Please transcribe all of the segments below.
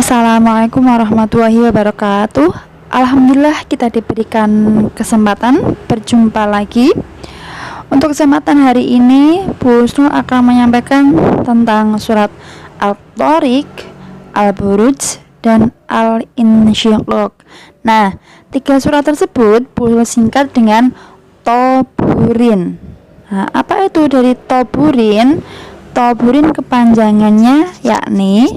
Assalamualaikum warahmatullahi wabarakatuh. Alhamdulillah kita diberikan kesempatan berjumpa lagi. Untuk kesempatan hari ini Bu Husnul akan menyampaikan tentang surat At-Thariq, Al-Buruj, dan Al-Insyiqaq. Nah, tiga surat tersebut Bu Husnul singkat dengan Toburin. Nah, apa itu dari Toburin? Toburin kepanjangannya yakni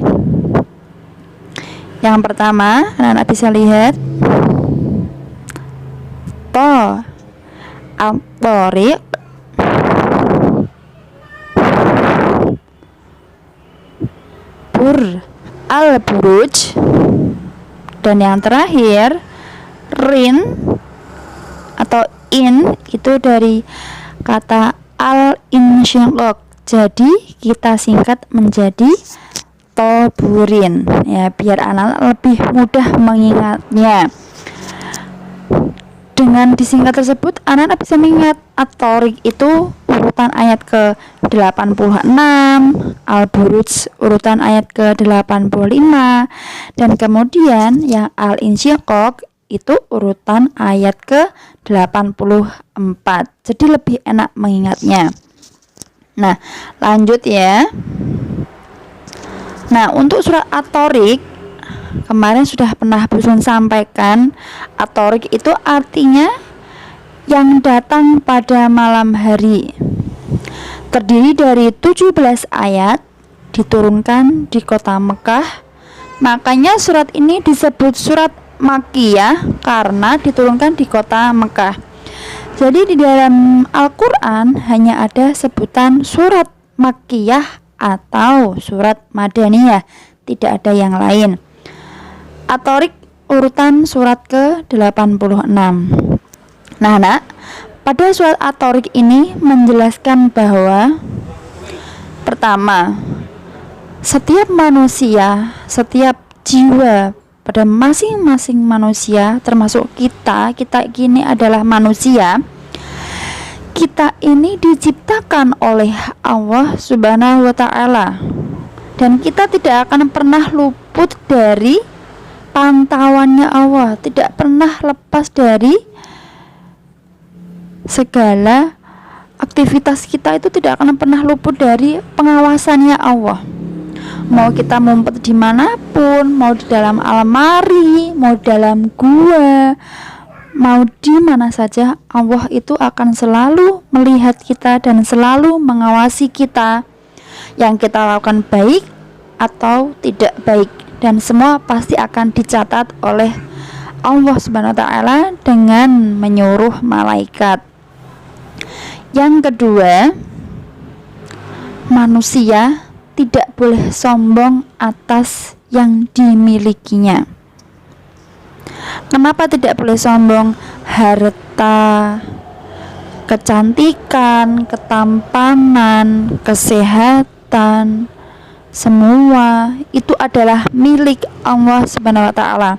yang pertama, anak-anak bisa lihat To At-Thariq, Bur Al-Buruj, dan yang terakhir Rin atau In, itu dari kata Al-Insyiqaq. Jadi kita singkat menjadi Toburin ya, biar anak lebih mudah mengingatnya. Dengan disingkat tersebut anak bisa mengingat At-Thariq itu urutan ayat ke-86, Al-Buruj urutan ayat ke-85, dan kemudian yang Al-Insyiqaq itu urutan ayat ke-84. Jadi lebih enak mengingatnya. Nah, lanjut ya. Nah, untuk surat At-Thariq kemarin sudah pernah Bu Husnul sampaikan. At-Thariq itu artinya yang datang pada malam hari. Terdiri dari 17 ayat, diturunkan di kota Mekah. Makanya surat ini disebut surat Makkiyah karena diturunkan di kota Mekah. Jadi di dalam Al-Qur'an hanya ada sebutan surat Makkiyah atau surat Madaniyah, tidak ada yang lain. At-Thariq urutan surat ke-86. Nah, Nak, pada surat At-Thariq ini menjelaskan bahwa pertama, setiap manusia, setiap jiwa pada masing-masing manusia, termasuk kita ini adalah manusia. Kita ini diciptakan oleh Allah Subhanahu wa ta'ala, dan kita tidak akan pernah luput dari pantauannya Allah, tidak pernah lepas dari segala aktivitas kita, itu tidak akan pernah luput dari pengawasannya Allah. Mau kita ngumpet dimanapun, mau di dalam almari, mau di dalam gua, mau di mana saja, Allah itu akan selalu melihat kita dan selalu mengawasi kita, yang kita lakukan baik atau tidak baik, dan semua pasti akan dicatat oleh Allah Subhanahu wa ta'ala dengan menyuruh malaikat. Yang kedua, manusia tidak boleh sombong atas yang dimilikinya. Kenapa tidak boleh sombong? Harta, kecantikan, ketampanan, kesehatan, semua itu adalah milik Allah Subhanahu wa ta'ala.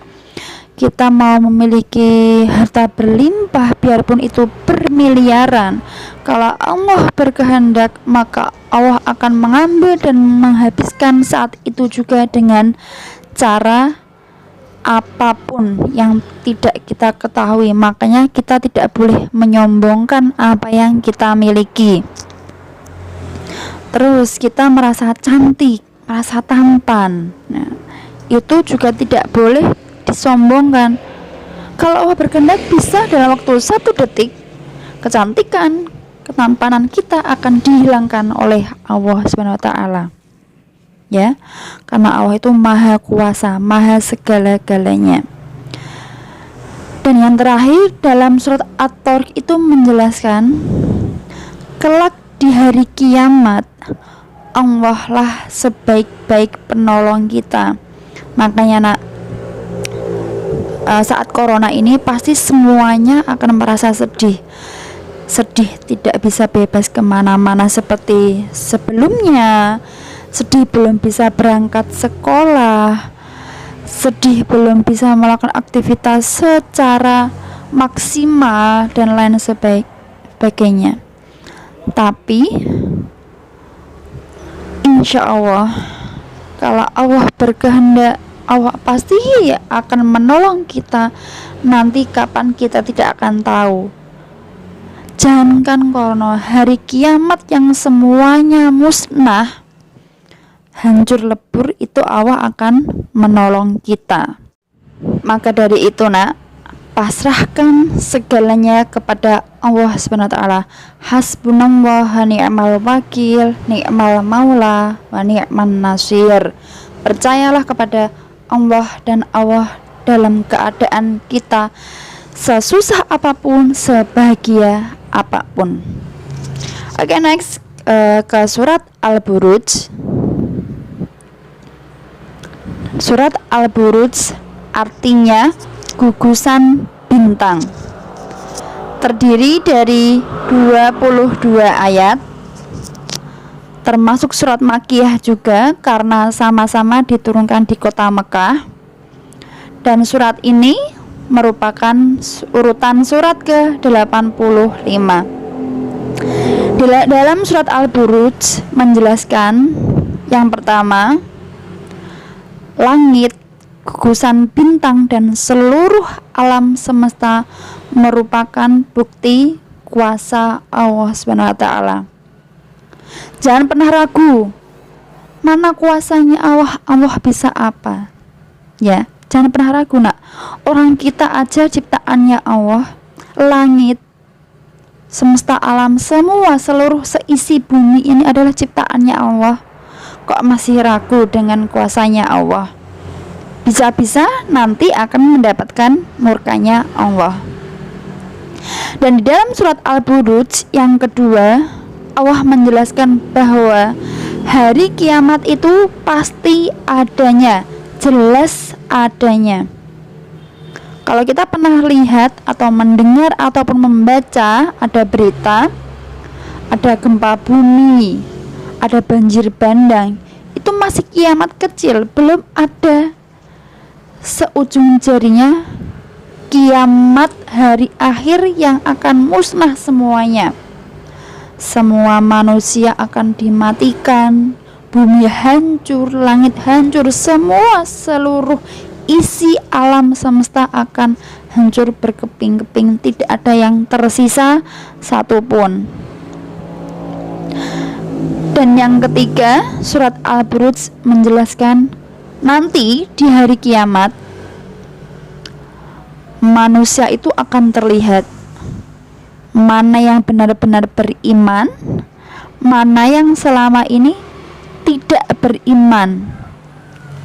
Kita mau memiliki harta berlimpah, biarpun itu bermiliaran, kalau Allah berkehendak maka Allah akan mengambil dan menghabiskan saat itu juga dengan cara apapun yang tidak kita ketahui. Makanya kita tidak boleh menyombongkan apa yang kita miliki. Terus kita merasa cantik, merasa tampan, nah, itu juga tidak boleh disombongkan. Kalau Allah berkehendak bisa dalam waktu 1 detik kecantikan, ketampanan kita akan dihilangkan oleh Allah Subhanahu wa ta'ala. Ya, karena Allah itu maha kuasa, maha segala-galanya. Dan yang terakhir dalam surat At-Thariq itu menjelaskan kelak di hari kiamat Allah lah sebaik-baik penolong kita. Makanya, Nak, saat corona ini pasti semuanya akan merasa sedih, tidak bisa bebas kemana-mana seperti sebelumnya, sedih belum bisa berangkat sekolah, sedih belum bisa melakukan aktivitas secara maksimal, dan lain sebagainya. Tapi insya Allah kalau Allah berkehendak, Allah pasti akan menolong kita. Nanti kapan kita tidak akan tahu. Jangankan korno hari kiamat yang semuanya musnah, hancur lebur, itu Allah akan menolong kita. Maka dari itu nak, pasrahkan segalanya kepada Allah Subhanahu wa taala. Hasbunallah wa ni'mal wakil, ni'mal maula wa ni'man nasir. Percayalah kepada Allah, dan Allah dalam keadaan kita sesusah apapun, sebahagia apapun. Oke, next ke surat Al-Buruj. Surat Al-Buruj artinya gugusan bintang. Terdiri dari 22 ayat, termasuk surat Makkiyah juga karena sama-sama diturunkan di kota Mekah. Dan surat ini merupakan urutan surat ke-85. Dalam surat Al-Buruj menjelaskan yang pertama, langit, gugusan bintang, dan seluruh alam semesta merupakan bukti kuasa Allah Subhanahu wa taala. Jangan pernah ragu, mana kuasanya Allah, Allah bisa apa? Ya, jangan pernah ragu nak. Orang kita aja ciptaannya Allah, langit, semesta alam, semua seluruh seisi bumi ini adalah ciptaannya Allah. Kok masih ragu dengan kuasanya Allah? Bisa-bisa nanti akan mendapatkan murkanya Allah. Dan di dalam surat Al-Buruj yang kedua, Allah menjelaskan bahwa hari kiamat itu pasti adanya, jelas adanya. Kalau kita pernah lihat atau mendengar ataupun membaca, ada berita, ada gempa bumi, ada banjir bandang, itu masih kiamat kecil, belum ada seujung jarinya kiamat hari akhir yang akan musnah semuanya. Semua manusia akan dimatikan, bumi hancur, langit hancur, semua seluruh isi alam semesta akan hancur berkeping-keping, tidak ada yang tersisa satupun. Dan yang ketiga, surat Al-Buruj menjelaskan nanti di hari kiamat manusia itu akan terlihat mana yang benar-benar beriman, mana yang selama ini tidak beriman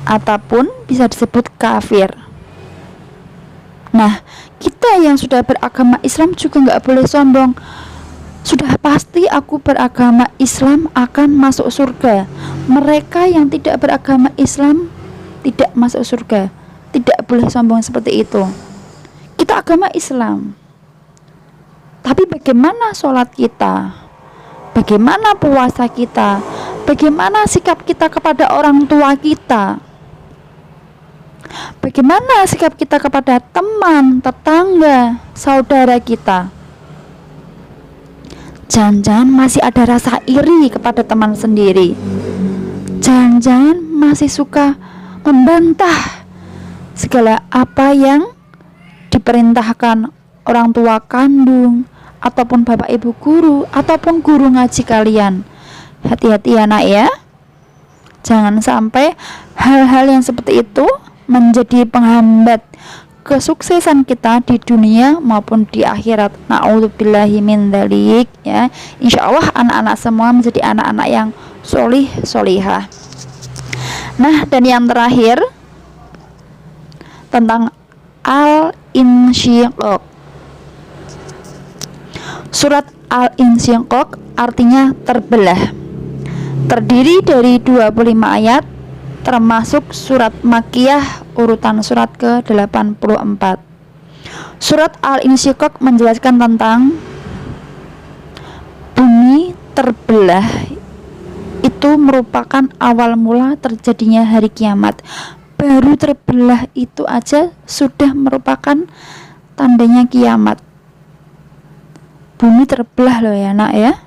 ataupun bisa disebut kafir. Nah, kita yang sudah beragama Islam juga nggak boleh sombong. Sudah pasti aku beragama Islam akan masuk surga. Mereka yang tidak beragama Islam tidak masuk surga. Tidak boleh sombong seperti itu. Kita agama Islam, tapi bagaimana sholat kita? Bagaimana puasa kita? Bagaimana sikap kita kepada orang tua kita? Bagaimana sikap kita kepada teman, tetangga, saudara kita? Jangan-jangan masih ada rasa iri kepada teman sendiri. Jangan-jangan masih suka membantah segala apa yang diperintahkan orang tua kandung, ataupun bapak ibu guru, ataupun guru ngaji kalian. Hati-hati ya nak ya. Jangan sampai hal-hal yang seperti itu menjadi penghambat kesuksesan kita di dunia maupun di akhirat. Na'udzubillahi min dzalik ya. Insyaallah anak-anak semua menjadi anak-anak yang solih solihah. Nah, dan yang terakhir tentang Al-Insyiqaq. Surat Al-Insyiqaq artinya terbelah. Terdiri dari 25 ayat, termasuk surat Makkiyah urutan surat ke-84. Surat Al-Insyiqaq menjelaskan tentang bumi terbelah. Itu merupakan awal mula terjadinya hari kiamat. Baru terbelah itu aja sudah merupakan tandanya kiamat. Bumi terbelah loh ya nak ya.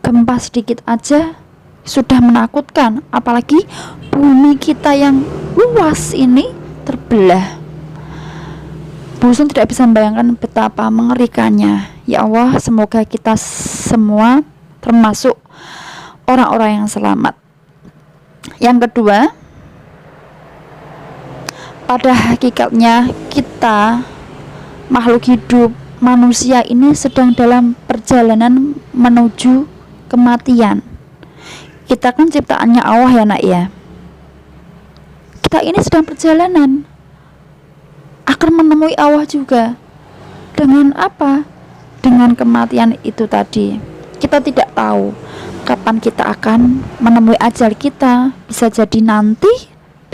Gempa sedikit aja sudah menakutkan, apalagi bumi kita yang luas ini terbelah. Bu Sun tidak bisa membayangkan betapa mengerikannya. Ya Allah, semoga kita semua termasuk orang-orang yang selamat. Yang kedua, pada hakikatnya kita makhluk hidup manusia ini sedang dalam perjalanan menuju kematian. Kita kan ciptaannya Allah ya nak ya. Kita ini sedang perjalanan akan menemui Allah juga. Dengan apa? Dengan kematian itu tadi. Kita tidak tahu kapan kita akan menemui ajal kita. Bisa jadi nanti,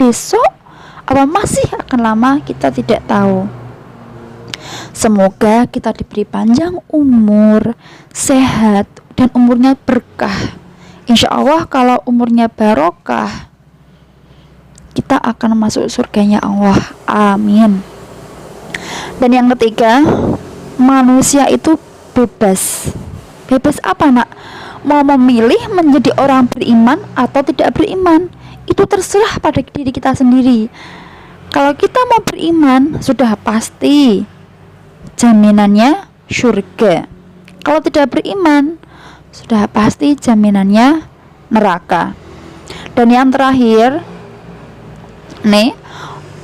besok, apa masih akan lama, kita tidak tahu. Semoga kita diberi panjang umur, sehat, dan umurnya berkah. Insya Allah kalau umurnya barokah, kita akan masuk surganya Allah. Amin. Dan yang ketiga, manusia itu bebas. Bebas apa nak? Mau memilih menjadi orang beriman atau tidak beriman, itu terserah pada diri kita sendiri. Kalau kita mau beriman, sudah pasti jaminannya surga. Kalau tidak beriman, sudah pasti jaminannya neraka. Dan yang terakhir nih,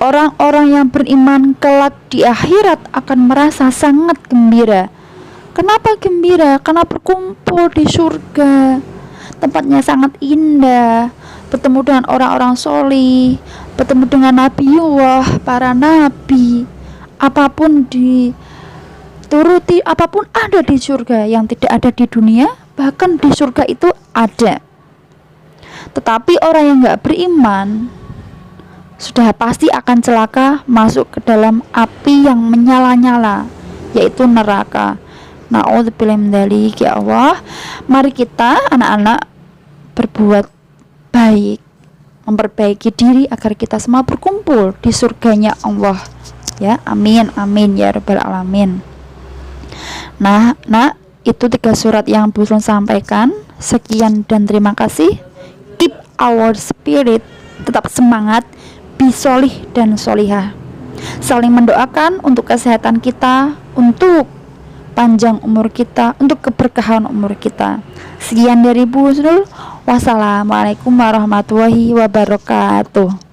orang-orang yang beriman kelak di akhirat akan merasa sangat gembira. Kenapa gembira? Karena berkumpul di surga. Tempatnya sangat indah, bertemu dengan orang-orang solih, bertemu dengan nabiullah, para nabi. Apapun dituruti, apapun ada di surga yang tidak ada di dunia, bahkan di surga itu ada. Tetapi orang yang gak beriman sudah pasti akan celaka, masuk ke dalam api yang menyala-nyala, yaitu neraka. Na'udzubillah min dzalik. Ya Allah, mari kita anak-anak berbuat baik, memperbaiki diri agar kita semua berkumpul di surganya Allah. Ya, amin, amin ya rabbal alamin. Nah, itu 3 surat yang Bu Sun sampaikan. Sekian dan terima kasih. Keep our spirit, tetap semangat, be solih dan solihah. Saling mendoakan untuk kesehatan kita, untuk panjang umur kita, untuk keberkahan umur kita. Sekian dari Bu Husnul. Wassalamualaikum warahmatullahi wabarakatuh.